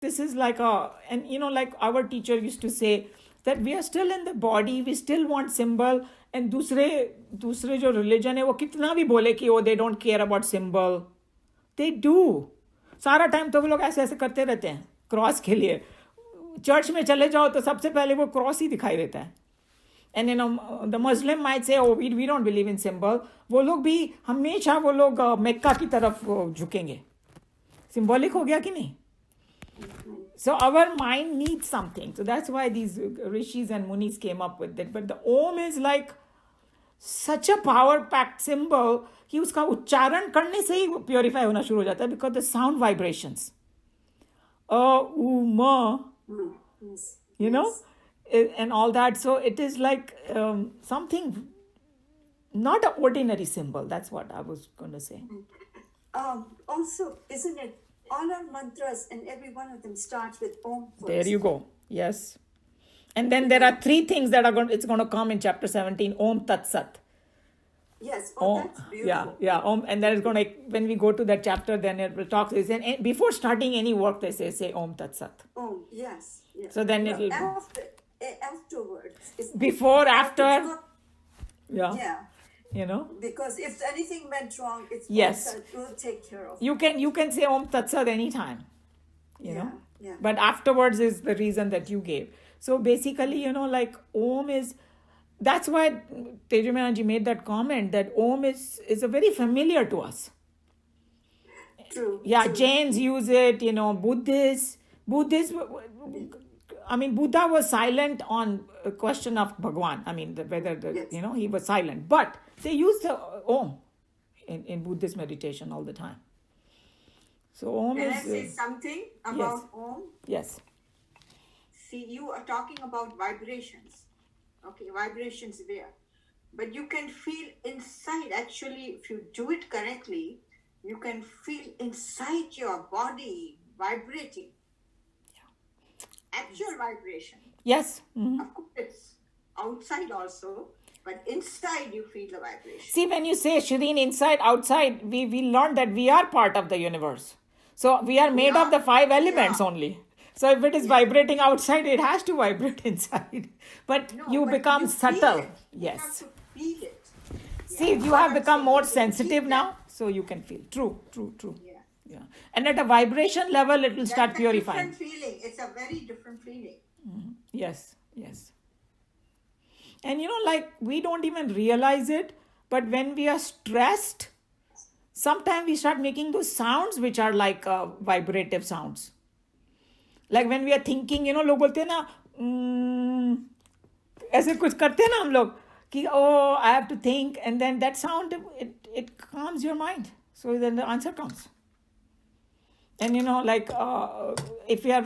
This is like and like our teacher used to say that we are still in the body, we still want symbol. And दूसरे जो religion है वो कितना भी बोले कि they don't care about symbol, they do. सारा time तो वो लोग ऐसे ऐसे करते रहते हैं क्रॉस के लिए. चर्च में चले जाओ तो सबसे पहले वो क्रॉस ही दिखाई देता है. And the Muslim might say, oh, we don't believe in symbol. वो लोग भी हमेशा वो लोग मक्का की तरफ झुकेंगे. सिंबॉलिक हो गया कि नहीं? So our mind needs something. So that's why these rishis and munis came up with it. But the Om is like such a power-packed symbol कि उसका उच्चारण करने से ही प्योरीफाई होना शुरू हो जाता है, because the sound vibrations. Ma, you know, and all that. So it is like something, not an ordinary symbol. That's what I was going to say. Also, isn't it, all our mantras and every one of them starts with Om first. There you go. Yes. And then there are 3 things that it's going to come in chapter 17. Om Tat Sat. Yes, that's Yeah. beautiful. Om, and then it's going to, when we go to that chapter, then it will talk. And before starting any work, they say Om Tat Sat. Om, yes. So then it will. Afterwards. Before, after. Yeah. You know. Because if anything went wrong, it's yes. we'll take care of. You can say Om Tat Sat anytime. You know. Yeah. But afterwards is the reason that you gave. So basically, like Om is. That's why Tejamanji made that comment that Om is a very familiar to us. True. Yeah, true. Jains use it, Buddhists. I mean, Buddha was silent on a question of Bhagwan. I mean, whether Yes. He was silent. But they use the Om in Buddhist meditation all the time. So Om Can is... I say something about Om? Yes. See, you are talking about vibrations. Okay, vibrations there. But you can feel inside, actually, if you do it correctly, you can feel inside your body vibrating. Actual vibration. Yes. Mm-hmm. Of course, it's outside also, but inside you feel the vibration. See, when you say, Shireen, inside, outside, we learned that we are part of the universe. So we are made of the 5 elements only. So if it is vibrating outside, it has to vibrate inside. But you become subtle. Yes. You have to feel it. See, you have become more sensitive now, so you can feel. True. Yeah. And at a vibration level, it will start purifying. It's a different feeling. It's a very different feeling. Mm-hmm. Yes. And like we don't even realize it, but when we are stressed, sometimes we start making those sounds which are like vibrative sounds. Like when we are thinking, लोग बोलते हैं ना, ऐसे कुछ करते हैं ना हम लोग कि oh, I have to think, and then that sound, it calms your mind. So then the answer comes. And like if we are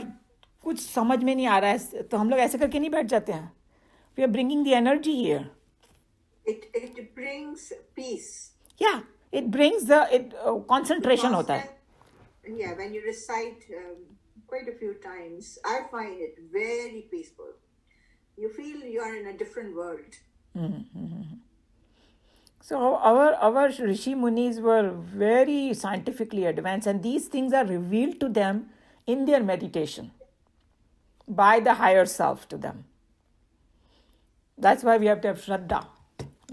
कुछ समझ में नहीं आ रहा है तो हम लोग ऐसे करके नहीं बैठ जाते हैं. We are bringing the energy here. It brings peace. Yeah, it brings concentration होता है. Yeah, when you recite quite a few times, I find it very peaceful. You feel you are in a different world. Mm-hmm. So our Rishi Munis were very scientifically advanced, and these things are revealed to them in their meditation by the higher self to them. That's why we have to have Shraddha,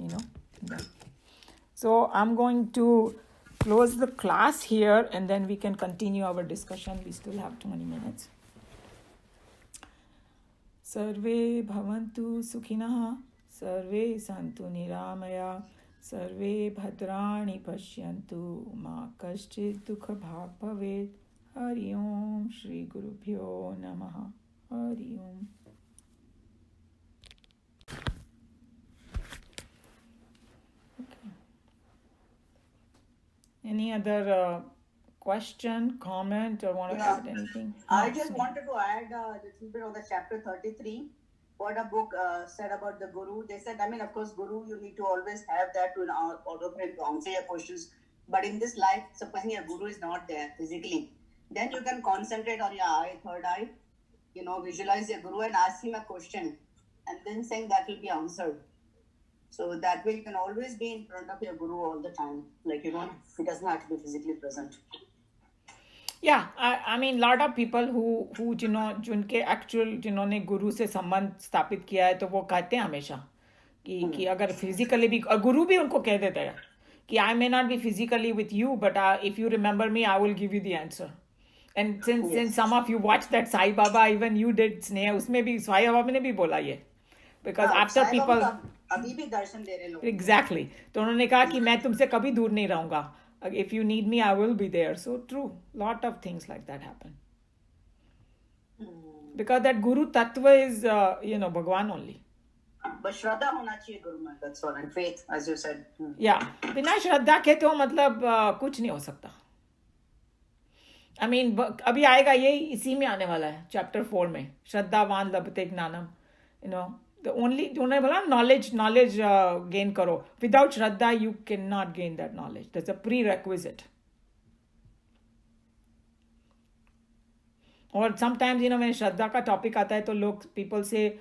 Yeah. So I'm going to close the class here, and then we can continue our discussion. We still have 20 minutes. Sarve bhavantu sukhinah, sarve santu niramaya, sarve bhadrani pashyantu, ma kaschid dukha bhag bhavet. Hari Om Shri Gurubhyo Namaha. Hari Om. Any other question, comment, or want to add anything? I just wanted to add a little bit of the chapter 33. What a book said about the Guru. They said, of course, Guru, you need to always have that to order for him to answer your questions. But in this life, supposing your Guru is not there physically, then you can concentrate on your third eye, visualize your Guru and ask him a question, and then saying that will be answered. So that way you can always be in front of your Guru all the time. Like, he doesn't have to be physically present. Yeah, I mean, lot of people who जिनके actual जिन्होंने गुरु से संबंध स्थापित किया है, तो वो कहते हैं हमेशा कि अगर फिजिकली भी, और गुरु भी उनको कह देता है कि I may not be physically with you, but if you remember me I will give you the answer. And since some of you watch that Sai Baba, even you did स्नेह, उसमें भी साई बाबा ने भी बोला ये, because after Sai Baba people तो अभी भी दर्शन दे रहे लोग. एग्जैक्टली, तो उन्होंने कहा कि मैं तुमसे कभी दूर नहीं रहूंगा, if you need me I will be there. So true, lot of things like that happen because that guru tattva is bhagwan only. बस श्रद्धा होना चाहिए गुरु में, that's all, and faith, as you said. Yeah, बिना श्रद्धा के तो मतलब कुछ नहीं हो सकता. I mean, अभी आएगा, ये इसी में आने वाला है चैप्टर 4 में, श्रद्धावान लभते ज्ञानम. The only, उन्होंने बोला knowledge gain करो. Without Shraddha you cannot gain that knowledge. That's a prerequisite. और sometimes when श्रद्धा का टॉपिक आता है तो लोग people say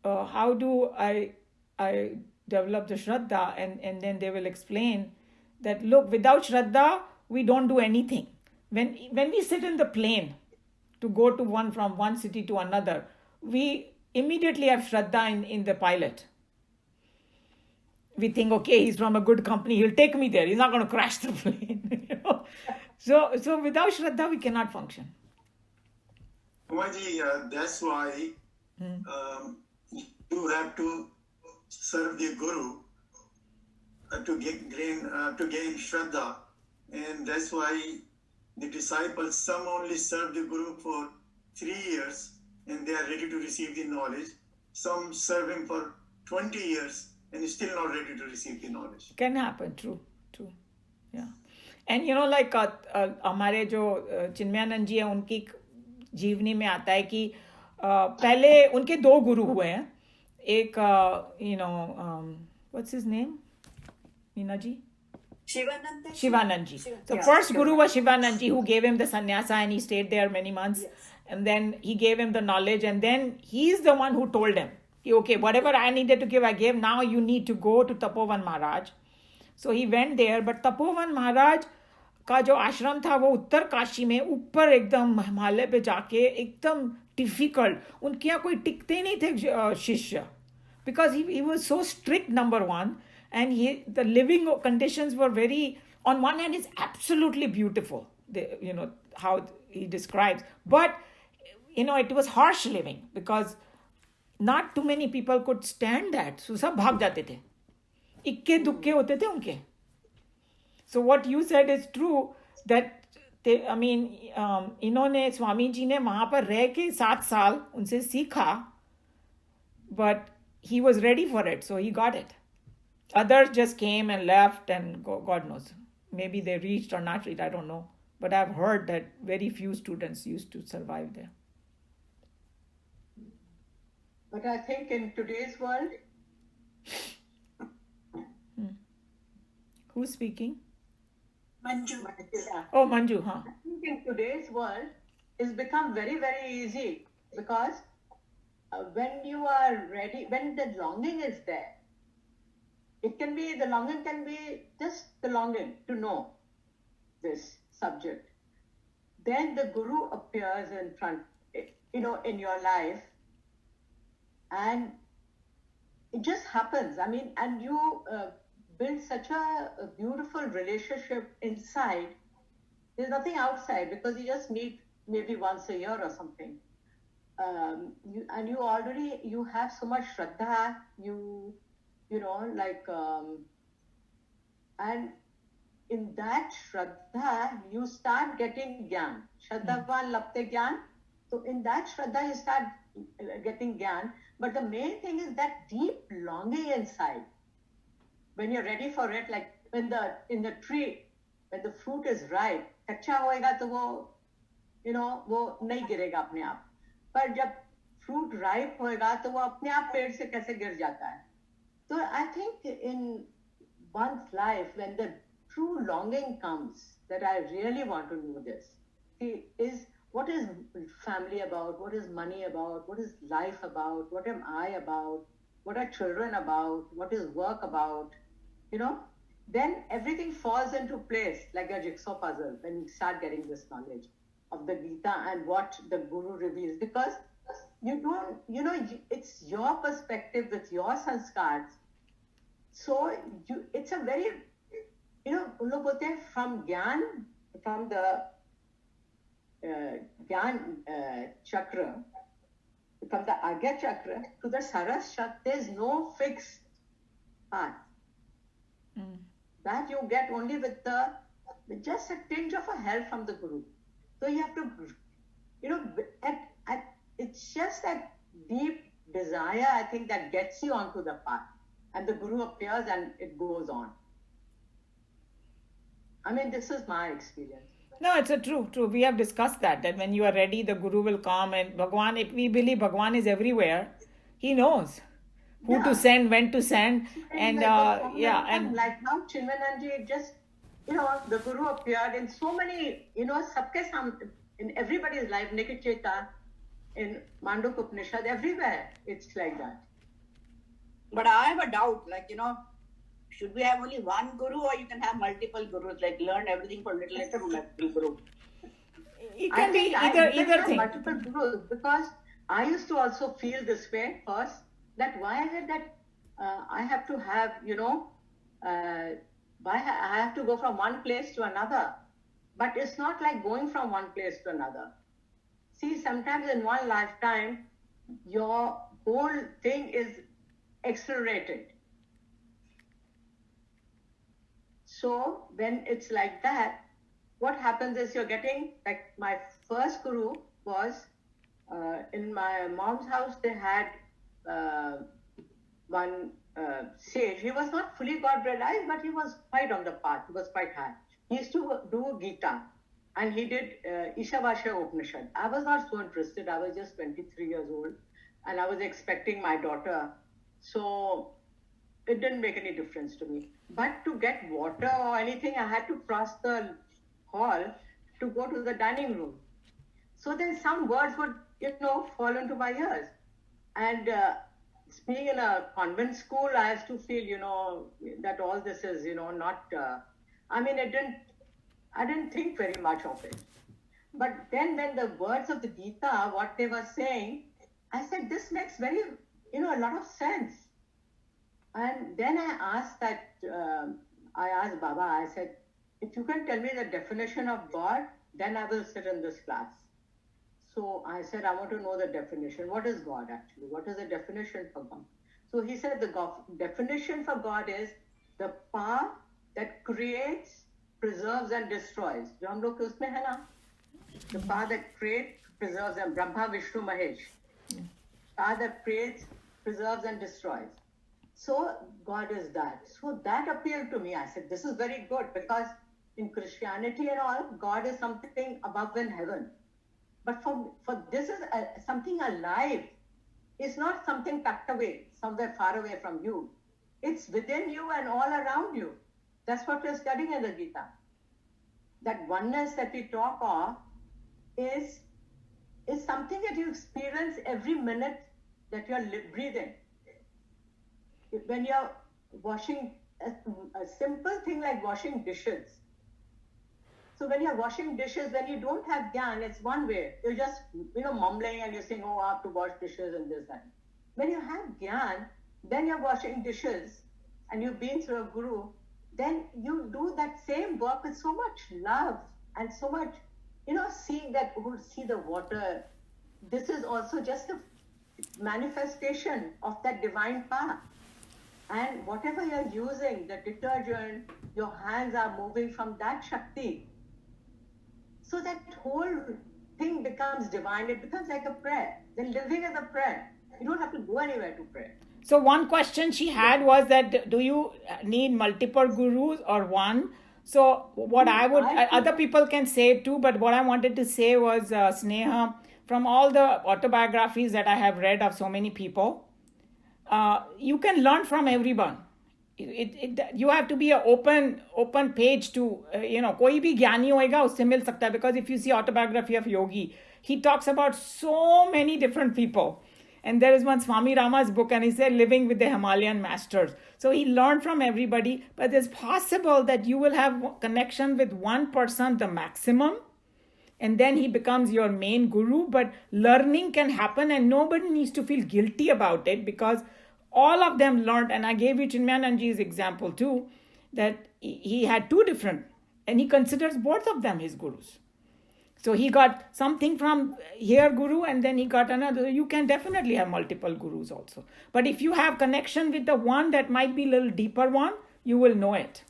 how do I develop the shraddha, and then they will explain that look, without shraddha we don't do anything. When we sit in the plane to go to from one city to another, we immediately have shraddha in the pilot. We think, okay, he's from a good company, he'll take me there, he's not going to crash the plane. So without shraddha we cannot function. Umaji, that's why you have to serve the guru to gain shraddha, and that's why the disciples, some only serve the guru for 3 years and they are ready to receive the knowledge. Some serve him for 20 years and still not ready to receive the knowledge. Can happen, true. Yeah. And like हमारे जो चिन्मयानंद जी हैं, उनकी जीवनी में आता है कि पहले उनके 2 गुरु हुए हैं. एक what's his name, Meena ji? Shivanand ji. So first guru was Shivanand ji, who gave him the sannyasa and he stayed there many months. Yes. And then he gave him the knowledge, and then he's the one who told him, okay, whatever I needed to give, I gave. Now you need to go to Tapovan Maharaj. So he went there, but Tapovan Maharaj का जो आश्रम था वो उत्तर काशी में ऊपर एकदम हिमालय पे जाके एकदम डिफिकल्ट, उनके यहाँ कोई टिकते नहीं थे शिष्य, because he was so strict, number one, and the living conditions were very, on one hand it's absolutely beautiful, how he describes, but it was harsh living because not too many people could stand that. So सब भाग जाते थे, इक्के दुक्के होते थे उनके. So what you said is true, that इन्होंने, स्वामी जी ने वहाँ पर रह के 7 साल उनसे सीखा, but he was ready for it, so he got it. Others just came and left, and God knows, maybe they reached or not reached, I don't know, but I've heard that very few students used to survive there. But I think in today's world, Who's speaking? Manju. Oh, Manju, huh? I think in today's world, it's become very, very easy, because when you are ready, when the longing is there, the longing can be just the longing to know this subject. Then the guru appears in front, in your life, and it just happens. And you build such a beautiful relationship inside. There's nothing outside, because you just meet maybe once a year or something. You have so much shraddha, and in that shraddha, you start getting gyan. Shraddhavan lapte gyan. So in that shraddha, you start getting gyan. But the main thing is that deep longing inside. When you're ready for it, like in the tree, when the fruit is ripe, कच्चा होएगा तो वो नहीं गिरेगा अपने आप. पर जब fruit ripe होएगा तो वो अपने आप पेड़ से कैसे गिर जाता है. So I think in one's life, when the true longing comes, that I really want to know this, is what is family about, what is money about, what is life about, what am I about, what are children about, what is work about, then everything falls into place like a jigsaw puzzle when you start getting this knowledge. of the Gita and what the Guru reveals, because you don't, it's your perspective with your sanskars. So it's a very, उन लोग बोलते हैं from Gyan, from the Gyan chakra, from the Agya chakra to the Saras chakra, there's no fixed path. That you get only with just a tinge of a help from the Guru. So you have to, it's just that deep desire, I think, that gets you onto the path. And the Guru appears and it goes on. I mean, this is my experience. No, it's true. We have discussed that when you are ready, the Guru will come, and Bhagwan, if we believe Bhagwan is everywhere, he knows who to send, when to send, and and like now Chinmayananji, just, the Guru appeared in so many, in everybody's life, Nikacheta, in Manduk Upanishad, everywhere, it's like that. But I have a doubt, should we have only one guru, or you can have multiple gurus, like learn everything from little from multiple guru? It can be either thing. Multiple gurus, because I used to also feel this way first, that why is it that I have to have, why I have to go from one place to another? But it's not like going from one place to another. See, sometimes in one lifetime, your whole thing is accelerated. So when it's like that, what happens is you're getting, like my first guru was, in my mom's house, they had one sage. He was not fully God realized, but he was quite on the path. He was quite high. He used to do Gita, and he did Ishavasya Upanishad. I was not so interested. I was just 23 years old, and I was expecting my daughter. So it didn't make any difference to me. But to get water or anything, I had to cross the hall to go to the dining room. So then some words would, fall into my ears. And being in a convent school, I used to feel, that all this is, not, I didn't think very much of it. But then when the words of the Gita, what they were saying, I said, this makes a lot of sense. And then I asked Baba, I said, if you can tell me the definition of God, then I will sit in this class. So I said, I want to know the definition. What is God actually? What is the definition for God? So he said the definition for God is the power that creates, preserves and destroys. जो हम लोग के उसमें है ना, the power that creates, preserves and Brahma, Vishnu, Mahesh. Power that creates, preserves and destroys. So God is that. So that appealed to me. I said, this is very good, because in Christianity and all, God is something above in heaven. But for this is something alive. It's not something tucked away, somewhere far away from you. It's within you and all around you. That's what we're studying in the Gita. That oneness that we talk of is something that you experience every minute that you're breathing. When you're washing, a simple thing like washing dishes. So when you're washing dishes, when you don't have Gyan, it's one way. You're just, mumbling and you're saying, I have to wash dishes and this, that. When you have Gyan, then you're washing dishes and you've been through a guru, then you do that same work with so much love and so much, seeing that, see the water. This is also just a manifestation of that divine power. And whatever you're using, the detergent, your hands are moving from that Shakti. So that whole thing becomes divine. It becomes like a prayer. Then living is a prayer. You don't have to go anywhere to pray. So one question she had was that, do you need multiple gurus or one? So what other people can say too, but what I wanted to say was, Sneha, from all the autobiographies that I have read of so many people, you can learn from everyone. You have to be an open page to, कोई भी ज्ञानी होएगा उससे मिल सकता है, because if you see autobiography of Yogi, he talks about so many different people. And there is one Swami Rama's book, and he said living with the Himalayan masters. So he learned from everybody, but it's possible that you will have connection with one person, the maximum, and then he becomes your main guru. But learning can happen, and nobody needs to feel guilty about it, because all of them learned. And I gave you Chinmayananji's example too, that he had two different, and he considers both of them his gurus. So he got something from here guru, and then he got another. You can definitely have multiple gurus also. But if you have connection with the one that might be a little deeper one, you will know it.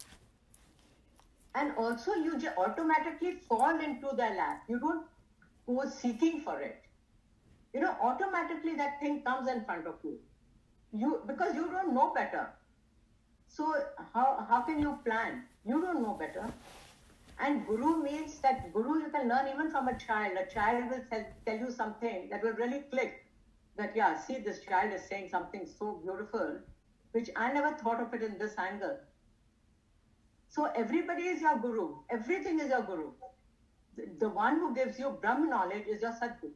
And also you automatically fall into their lap. You don't go seeking for it. Automatically that thing comes in front of you. Because you don't know better. So how can you plan? You don't know better. And guru means that guru you can learn even from a child. A child will tell you something that will really click. That, yeah, see, this child is saying something so beautiful, which I never thought of it in this angle. So everybody is your guru. Everything is your guru. The one who gives you Brahm knowledge is your Sadguru.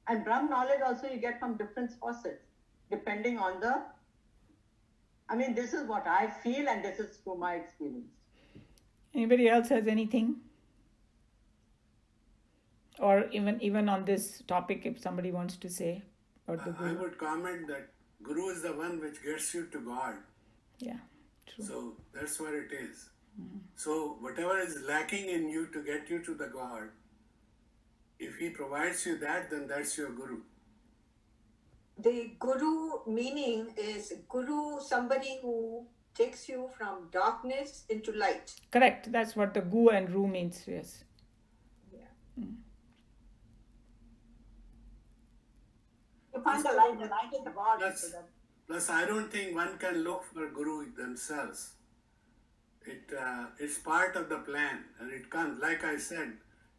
And Brahm knowledge also you get from different sources, depending on this is what I feel, and this is through my experience. Anybody else has anything? Or even on this topic, if somebody wants to say about the I guru. would comment that Guru is the one which gets you to God. Yeah, true. So that's what it is. So whatever is lacking in you to get you to the God, if he provides you that, then that's your Guru. The guru meaning is guru, somebody who takes you from darkness into light. Correct. That's what the gu and ru means. Yes. Yeah. You find the light is the God. Plus, I don't think one can look for Guru themselves. It's part of the plan, and it comes. Like I said,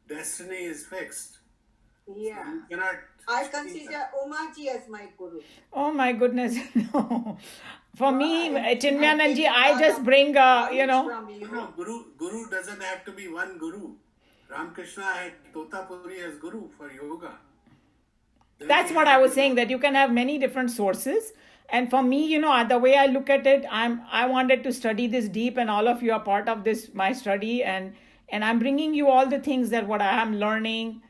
destiny is fixed. Yeah. So you cannot. I consider Umaji as my guru. Oh my goodness. No. For me, Chinmayananji, I just bring, From you. No, Guru doesn't have to be one Guru. Ramakrishna had Totapuri as Guru for yoga. Then That's he what had I was saying, that you can have many different sources. And for me, the way I look at it, I wanted to study this deep, and all of you are part of this, my study, and I'm bringing you all the things that what I am learning,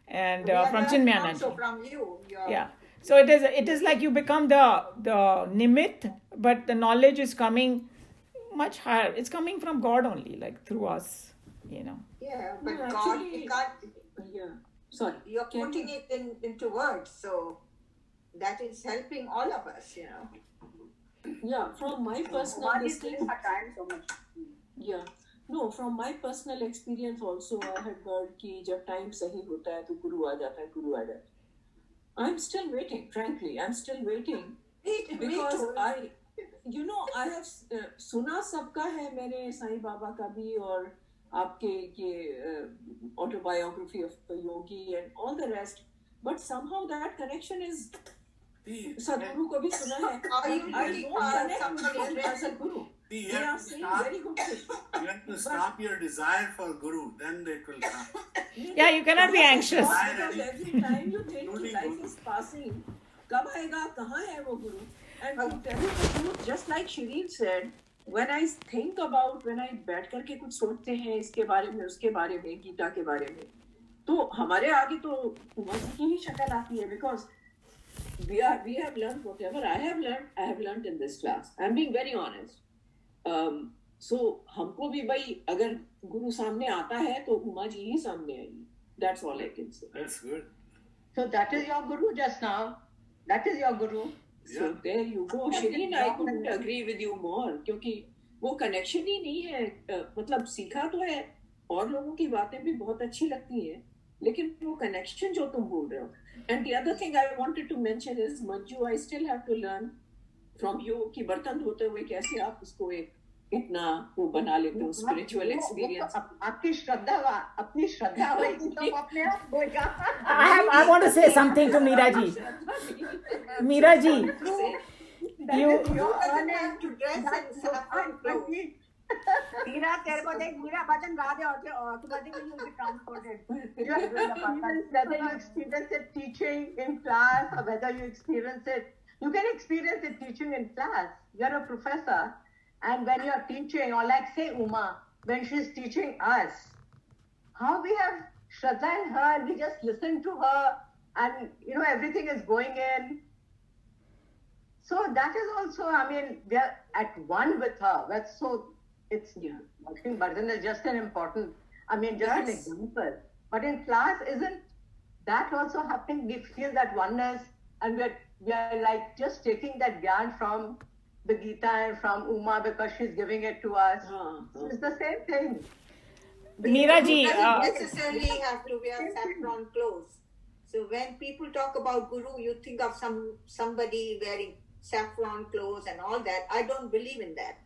and from Chinmayananji. Also from you. Yeah. So it is like you become the nimit, but the knowledge is coming much higher. It's coming from God only, like through us, Yeah, but No, God, actually- you can't. Yeah. Sorry. You're Can putting you- it into words, so that is helping all of us. Yeah, from my personal One is distinct, doing her time so much. yeah. No, from my personal experience also, I had heard कि जब time सही होता है तो गुरु आ जाता है. I'm still waiting, frankly. I'm still waiting Me because too. I have सुना सबका है, मेरे साईं बाबा का भी और आपके ये autobiography of the yogi and all the rest. But somehow that connection is See, Sadhguru को भी सुना है. Are you I looking don't for connect with somebody them as a guru. see, you They are have to saying stop. very good things. You have to stop your desire for Guru, then it will come. Yeah, you cannot be anxious. Because every time you think Including life Guru. is passing, कब आएगा, कहाँ है वो guru? And to tell you the truth, just like Shireen said, when I बैठ करके कुछ सोचते हैं इसके बारे में, उसके बारे में, गीता के बारे में, तो हमारे आगे तो उमा जी की ही शक्ल आती है, because we have learned whatever I have learned in this class. I'm being very honest. So हमको भी भाई अगर गुरु सामने आता है तो उमा जी ही सामने आएगी. That's all I can say. That's good. So that is your guru just now. That is your guru. So there you go. Shireen, I couldn't agree with you more क्योंकि वो connection ही नहीं है. मतलब सीखा तो है और लोगों की बातें भी बहुत अच्छी लगती हैं, लेकिन वो connection जो तुम बोल रहे हो. And the other thing I wanted to mention is Manju, I still have to learn from you कि बर्तन धोते हुए कैसे आप उसको एक इतना वो बना लेते हो spiritual experience. आपकी श्रद्धा अपनी श्रद्धा होगी तो अपने आप होगा. I want to say something to Meera ji. Meera ji, You doesn't have to dress in saffron clothes. Meera, तेरे को देख, Meera भजन गा दे और automatically you will be transported. You are doing the part. whether you experience it teaching in class or whether you experience it, you can experience it teaching in class. You're a professor, and when you're teaching, or like say Uma, when she's teaching us, how we have Shraddha in her, and we just listen to her, and everything is going in. So that is also, I mean, we are at one with her. That's so, it's, I think Bardhan is just an important, I mean, just an example. But in class, isn't that also happening? We feel that oneness, and we are like just taking that gyan from the Gita and from Uma because she's giving it to us. So it's the same thing. Meera ji, doesn't necessarily have to wear saffron clothes. So when people talk about guru, you think of somebody wearing saffron clothes and all that. I don't believe in that.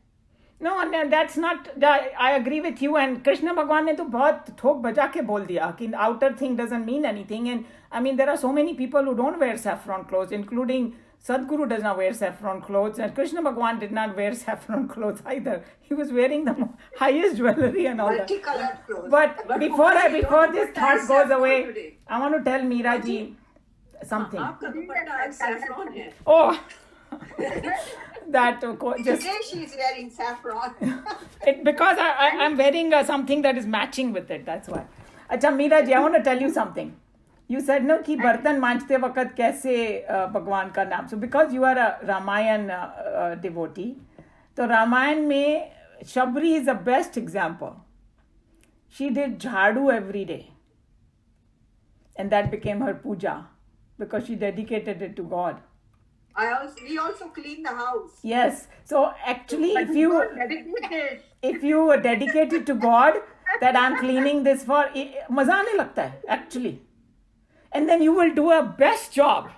No, that's not. I agree with you. And Krishna Bhagwan ने तो बहुत थोक बजा के बोल दिया कि outer thing doesn't mean anything. And I mean, there are so many people who don't wear saffron clothes, including Sadhguru does not wear saffron clothes, and Krishna Bhagwan did not wear saffron clothes either. He was wearing the highest jewelry and all that. Multicolored clothes. But before this thought goes away, I want to tell Meera ji something. आपका दुपट्टा आज saffron है. Oh, that just Today she's wearing saffron. because I'm wearing something that is matching with it. That's why. अच्छा Meera ji, I want to tell you something. You said no कि बर्तन मांजते वक्त कैसे भगवान का नाम. So because you are a Ramayan devotee, तो रामायण में Shabri is the best example. She did jhadu every day, and that became her puja because she dedicated it to God. We also clean the house. Yes. So actually, if you dedicate it to God, that I'm cleaning this for, मजा आने लगता है actually, and then you will do a best job.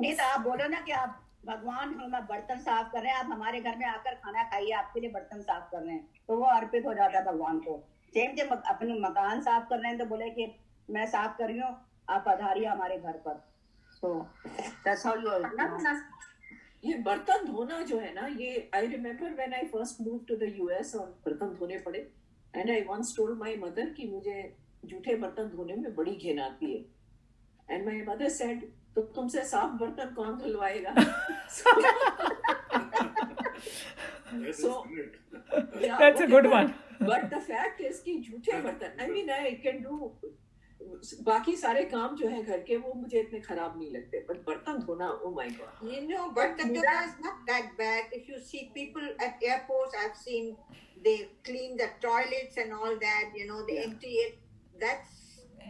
नहीं तो आप बोलो ना कि आप भगवान हम बर्तन साफ कर रहे हैं, आप हमारे घर में आकर खाना खाइए, आपके लिए बर्तन साफ कर रहे हैं, तो वो अर्पित हो जाता है भगवान को. सेम जब अपने मकान साफ कर रहे हैं तो बोले कि मैं साफ कर रही हूँ, आप पधारिए हमारे घर पर. So that's how you ये बर्तन धोना जो है ना, ये I remember when I first moved to the US और बर्तन धोने पड़े, and I once told my mother कि मुझे जूठे बर्तन धोने में बड़ी घिन आती है, and my mother said तो तुमसे साफ बर्तन कौन धुलवाएगा? So yeah, That's a good one. But the fact is कि जूठे बर्तन, I mean I can do बाकी सारे काम जो है घर के वो मुझे इतने खराब नहीं लगते, but बर्तन धोना, oh my god. Bartan dhona is not that bad. If you see people at airports, I've seen they clean the toilets and all that. They empty it.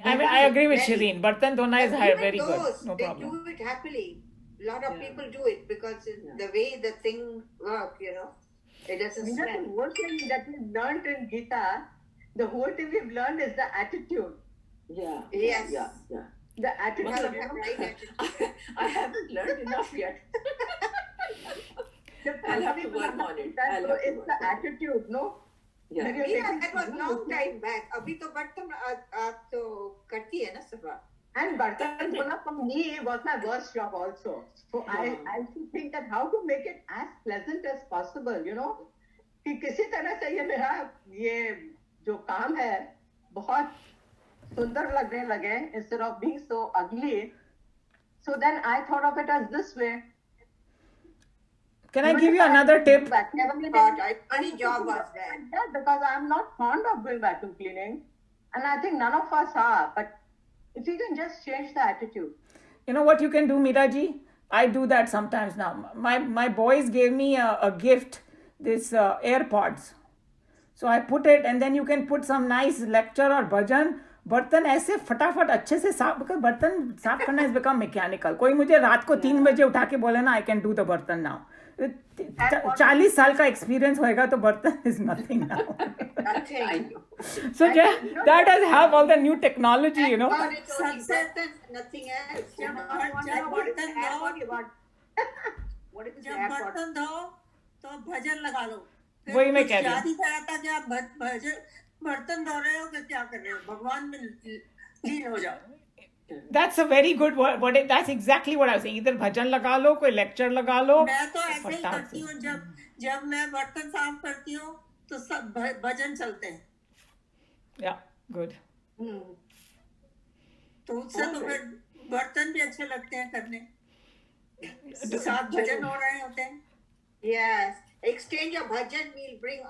I agree with Shireen. Bartan dhona is very good. No they problem. do it happily. A lot of people do it because the way the thing works, it doesn't smell. The whole thing that we've learned in Gita, the whole thing we've learned is the attitude. Yeah. Yes. Yeah. The attitude. Right attitude. I haven't learned enough yet. I'll have to work on it. It's the attitude, no? Yeah. That was long time back. अभी तो बर्तन आप तो करती है ना सफा. And Bartan dhona for me was my worst job also. So I also think that how to make it as pleasant as possible, कि किसी तरह से ये मेरा ये जो काम है बहुत सुंदर लगने लगे instead of being so ugly. So then I thought of it as this way. Can I give you another tip? Funny job was that. Yeah, because I'm not fond of doing vacuum cleaning, and I think none of us are. But if you can just change the attitude. You know what you can do, Meera ji? I do that sometimes now. My boys gave me a gift, this AirPods. So I put it, and then you can put some nice lecture or bhajan. बर्तन ऐसे फटाफट अच्छे से साफ, because बर्तन साफ करना has become mechanical. कोई मुझे रात को 3 बजे उठा के बोले ना, I can do the बर्तन now. 40 साल का एक्सपीरियंस होएगा तो बर्तन is nothing now. So that has have all the new technology, But it's only bर्तन, nothing else. What is जब बर्तन धो तो भजन लगा लो. वही मैं कह रही हूँ. शादी का आता कि आप बर्तन धो रहे हो कि क्या कर रहे हो, भगवान में लीन हो जाओ. That's a very good word. That's exactly what I was saying. इधर भजन लगा लो, कोई लेक्चर लगा लो. मैं तो ऐसे ही करती हूँ, जब मैं बर्तन साफ करती हूँ तो सब भजन चलते हैं. Yeah, good. तो उससे तो फिर बर्तन भी अच्छे लगते हैं करने. साथ भजन हो रहे होते हैं. Yes. Exchange your bhajan, we'll bring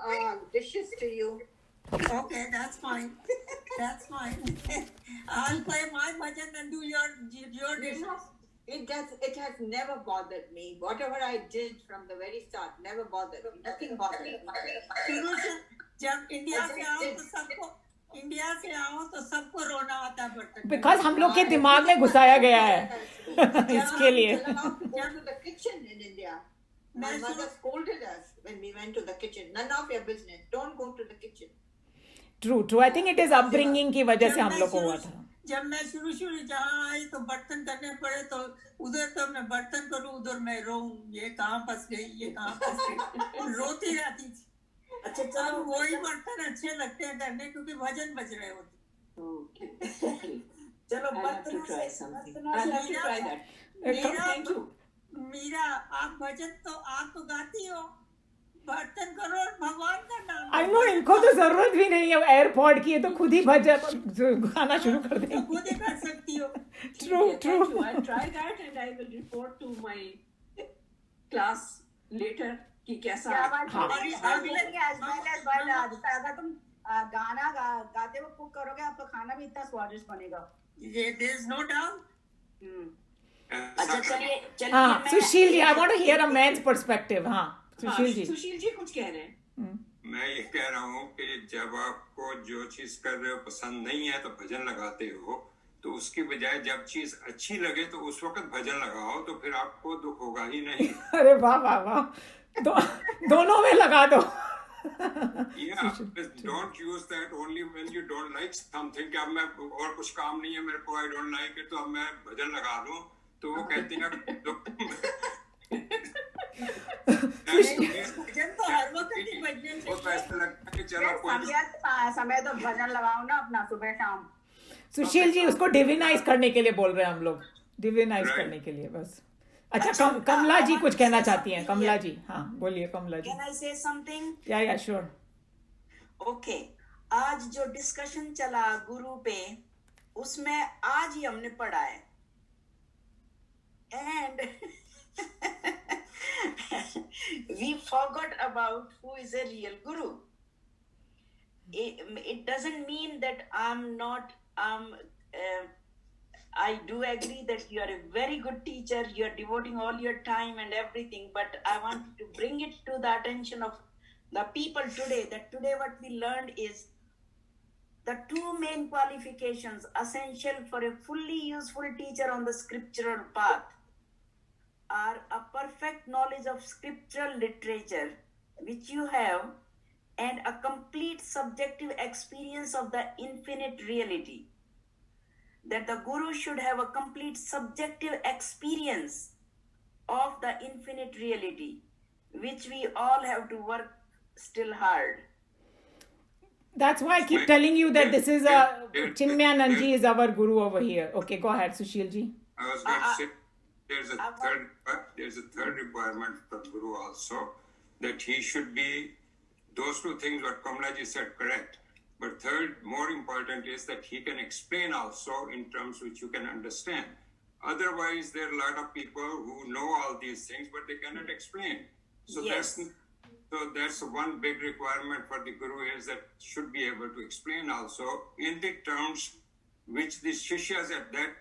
dishes to you. Okay, that's fine. That's fine. I'll play my bhajan and do your You dishes. know, it has never bothered me. Whatever I did from the very start never bothered me. Nothing bothered me. शुरू से जब India से आओ तो सबको रोना आता है बर्तन बिकॉज हम लोग के दिमाग में घुसाया गया है इसके लिए We were allowed to go to the kitchen in India. My mother scolded us when we went to the kitchen. None of your business. Don't go to the kitchen. True I think it is upbringing की वजह से हम लोग को हुआ था जब मैं शुरू जहाँ आई तो बर्तन करने पड़े तो उधर तो मैं बर्तन करूँ उधर मैं रोऊं ये कहाँ फंस गई ये कहाँ फंस गई रोती रहती थी अच्छा अब चलो वही बर्तन अच्छे लगते हैं करने क्योंकि भजन बज रहे होते Okay. चलो I'll have to बर्तनों try से something. I'll have to try that. Thank you. Meera आप भजन तो आप तो गाती हो बर्तन करो और भगवान का नाम आई नो इनको तो जरूरत भी नहीं है एयरपॉड की, ये तो खुद ही भजन गाना शुरू कर तो देंगे. खुद ही कर सकती हो True, Okay, true. thank you. I'll try that and I will report to my class later कि कैसा Yeah, but हाँ. particularly as well as while अगर तुम गाना गाते हुए कुक करोगे आपका खाना भी इतना स्वादिष्ट बनेगा. ये देयर इज नो डाउट अच्छा चलिए चलिए हाँ मैं Sushil ji I want to hear a men's perspective. हाँ सुशील जी. सुशील जी कुछ कह रहे हैं मैं ये कह रहा हूँ कि जब आपको जो चीज कर रहे हो पसंद नहीं है तो भजन लगाते हो, तो उसकी बजाय जब चीज अच्छी लगे तो उस वक्त भजन लगाओ, तो फिर आपको दुख होगा ही नहीं. अरे वाह वाह वाह. दोनों में लगा दो. Yeah, don't use that only when you don't like something. कि अब मैं और कुछ काम नहीं है मेरे को, I don't like it, तो अब मैं भजन लगा दूं, तो वो कहते हैं भजन तो हर वक्त ही बजने वो तो ऐसा लगता है कि चलो Yes, कोई समय तो भजन लगाओ ना अपना सुबह शाम. सुशील जी उसको डिविनाइज करने के लिए बोल रहे हैं हम लोग. Divinise Right. करने के लिए बस. अच्छा कमला जी कुछ कहना चाहती हैं. कमला जी हाँ बोलिए कमला जी. Can I say something? या श्योर. Okay. आज जो डिस्कशन चला गुरु पे उसमें आज ही हमने पढ़ा है and we forgot about who is a real guru. It doesn't mean that I do agree that you are a very good teacher, you are devoting all your time and everything, but I want to bring it to the attention of the people today, that today what we learned is the two main qualifications essential for a fully useful teacher on the scriptural path are a perfect knowledge of scriptural literature, which you have, and a complete subjective experience of the infinite reality. That the guru should have a complete subjective experience of the infinite reality, which we all have to work still hard. That's why I keep telling you that this is a Chinmayanand ji is our guru over here. Okay, go ahead, Sushil ji. I was going to say there's a third requirement for Guru also, that he should be, those two things what Kamla ji said correct, but third more important is that he can explain also in terms which you can understand. Otherwise there are a lot of people who know all these things but they cannot explain. So Yes. that's one big requirement for the Guru, is that should be able to explain also in the terms which the Shishyas at that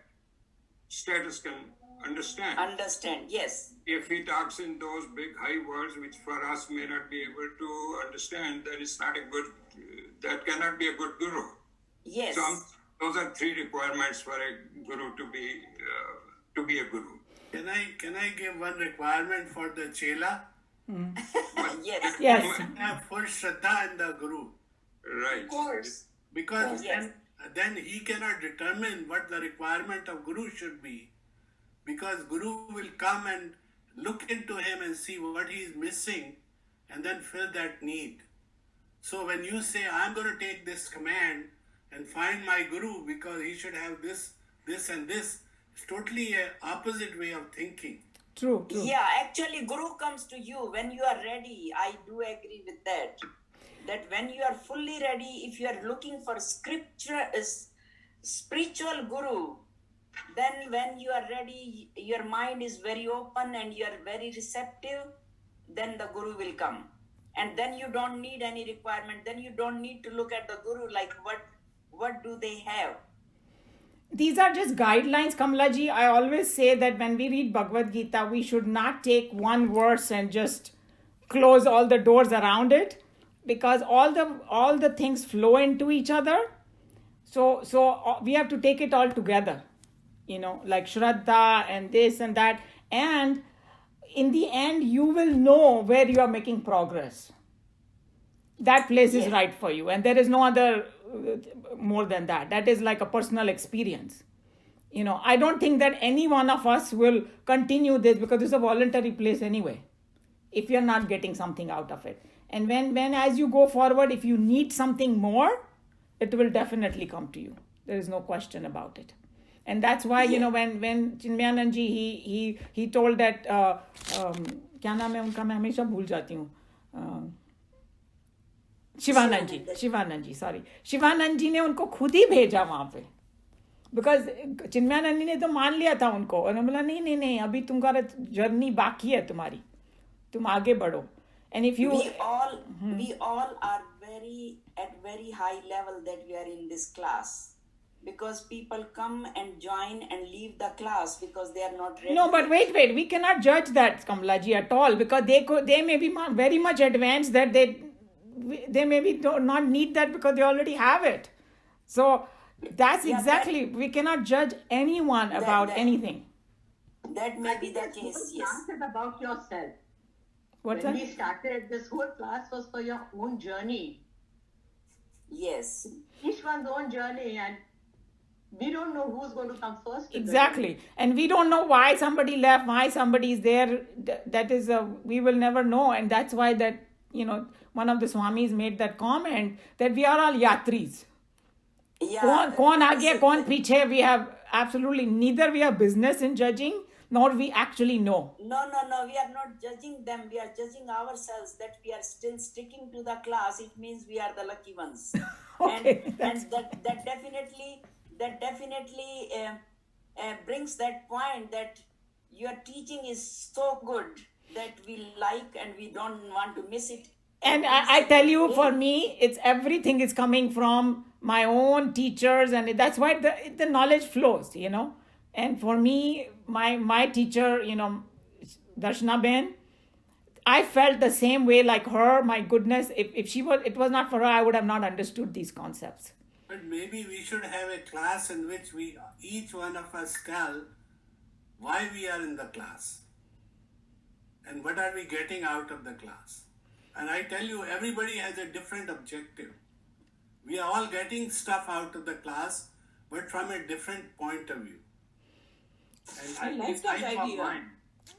status can understand. Understand, yes. If he talks in those big high words which for us may not be able to understand, then it's not a good, that cannot be a good Guru. Yes. So those are three requirements for a Guru to be a Guru. Can I give one requirement for the Chela? Yes. Yes. Have full Shraddha in the Guru. Right. Of course. Because Yes. then he cannot determine what the requirement of Guru should be. Because Guru will come and look into him and see what he is missing and then fill that need. So when you say, I'm going to take this command and find my Guru because he should have this, and this, it's totally a opposite way of thinking. True. Yeah, actually, Guru comes to you when you are ready. I do agree with that. That when you are fully ready, if you are looking for spiritual Guru, then when you are ready, your mind is very open and you are very receptive, then the Guru will come. and then you don't need any requirement. Then you don't need to look at the guru like what do they have. These are just guidelines, Kamlaji. I always say that when we read Bhagavad Gita, we should not take one verse and just close all the doors around it, because all the things flow into each other. So we have to take it all together, like Shraddha and this and that. And in the end, you will know where you are making progress. That place is right for you. And there is no other more than that. That is like a personal experience. I don't think that any one of us will continue this, because it's a voluntary place anyway, if you're not getting something out of it. And when as you go forward, if you need something more, it will definitely come to you. There is no question about it. And that's why, when Chinmayanand ji, he told that, क्या नाम है उनका, मैं हमेशा भूल जाती हूँ, शिवानंद जी ने उनको खुद ही भेजा वहां पे, बिकॉज चिन्मयानंद ने तो मान लिया था उनको, और बोला नहीं अभी तुम्हारा जर्नी बाकी है तुम्हारी, तुम आगे बढ़ो. And if you we all are at very high level that we are in this class, because people come and join and leave the class because they are not ready. No, but wait, we cannot judge that, Kamlaji, at all, because they may be very much advanced, that they maybe do not need that because they already have it. So that's exactly, we cannot judge anyone about anything. That may be the case, yes. Class is about yourself. What's when that? we started, this whole class was for your own journey. Yes. Each one's own journey, and we don't know who's going to come first. Exactly. And we don't know why somebody left, why somebody is there. That is, we will never know. And that's why that, one of the Swamis made that comment that we are all yatris. Yeah. Kaun aage, kaun piche, we have absolutely neither we have business in judging, nor we actually know. No, we are not judging them. We are judging ourselves that we are still sticking to the class. It means we are the lucky ones. Okay, and that definitely brings that point that your teaching is so good that we like and we don't want to miss it. And I tell you, for me, it's everything is coming from my own teachers, and that's why the knowledge flows, And for me, my teacher, Darshana Ben, I felt the same way like her. My goodness, if it was not for her, I would have not understood these concepts. But maybe we should have a class in which each one of us tell why we are in the class and what are we getting out of the class. And I tell you, everybody has a different objective. We are all getting stuff out of the class, but from a different point of view. And I like that idea.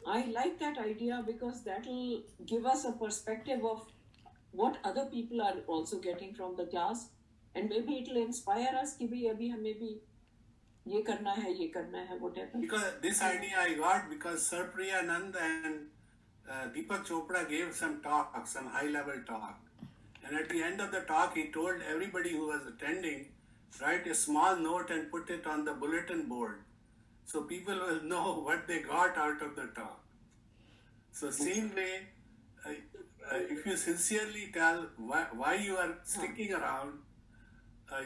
I like that idea because that will give us a perspective of what other people are also getting from the class, and maybe it will inspire us कि भाई अभी हमें भी ये करना है whatever. Because this idea I got because Sir Priyanand and Deepak Chopra gave some talk, some high-level talk. And at the end of the talk, he told everybody who was attending, write a small note and put it on the bulletin board, so people will know what they got out of the talk. So same way, if you sincerely tell why you are sticking around,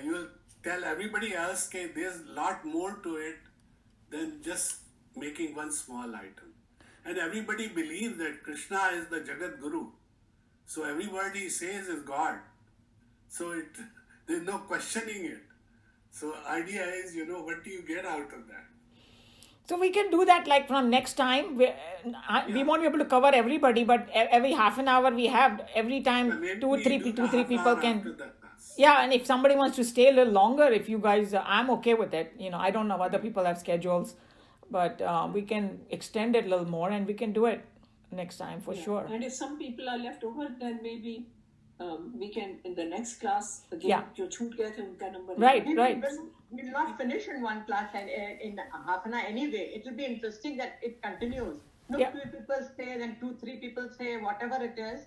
you will tell everybody else that there's a lot more to it than just making one small item. And everybody believes that Krishna is the Jagat Guru. So every word he says is God. So there's no questioning it. So idea is, what do you get out of that? So we can do that like from next time. We won't be able to cover everybody, but every half an hour we have, every time two, three people can. Yeah, and if somebody wants to stay a little longer, if you guys, I'm okay with it. I don't know, other people have schedules, but we can extend it a little more and we can do it next time for sure. And if some people are left over, then maybe we can, in the next class, again, जो छूट गए थे उनका number. Right. We'll not finish in one class and in half an hour anyway. It will be interesting that it continues. Two people say, then 2-3 people say, whatever it is,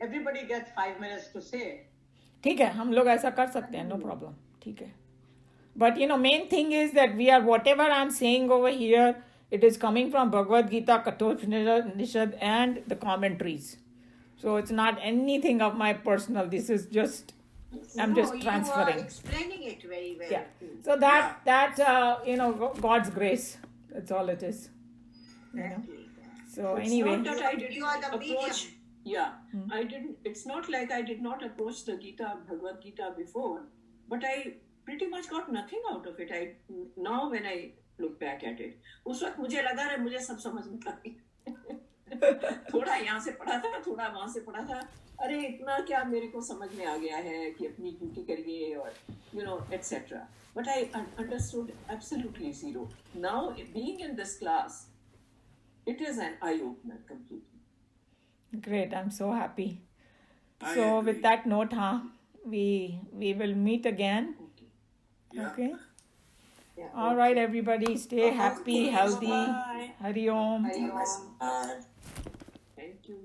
everybody gets 5 minutes to say. ठीक है, हम लोग ऐसा कर सकते हैं, no problem. ठीक है. But main thing is that we are, whatever I'm saying over here, it is coming from Bhagavad Gita, Kathopanishad, and the commentaries. So it's not anything of my personal. This is just I'm just You are transferring. explaining it very well. Yeah. So that God's grace. That's all it is. Exactly. So It's anyway, not that I didn't You are the medium. approach. Yeah, I didn't. It's not like I did not approach the Bhagavad Gita before, but I pretty much got nothing out of it. Now when I look back at it, उस वक्त मुझे लगा रहा मुझे सब समझ में आ गया. थोड़ा यहाँ से पढ़ा था, थोड़ा वहाँ से पढ़ा था. अरे इतना क्या मेरे को समझ में आ गया है कि अपनी ड्यूटी करिए और etc. But I understood absolutely zero. Now being in this class, it is an eye opener completely. great. I'm so happy. I So agree. with that note, we will meet again. Yeah. Okay. Yeah. All right, everybody. Stay happy, Okay, healthy. bye-bye. Hari Om. Namaskar. Thank you.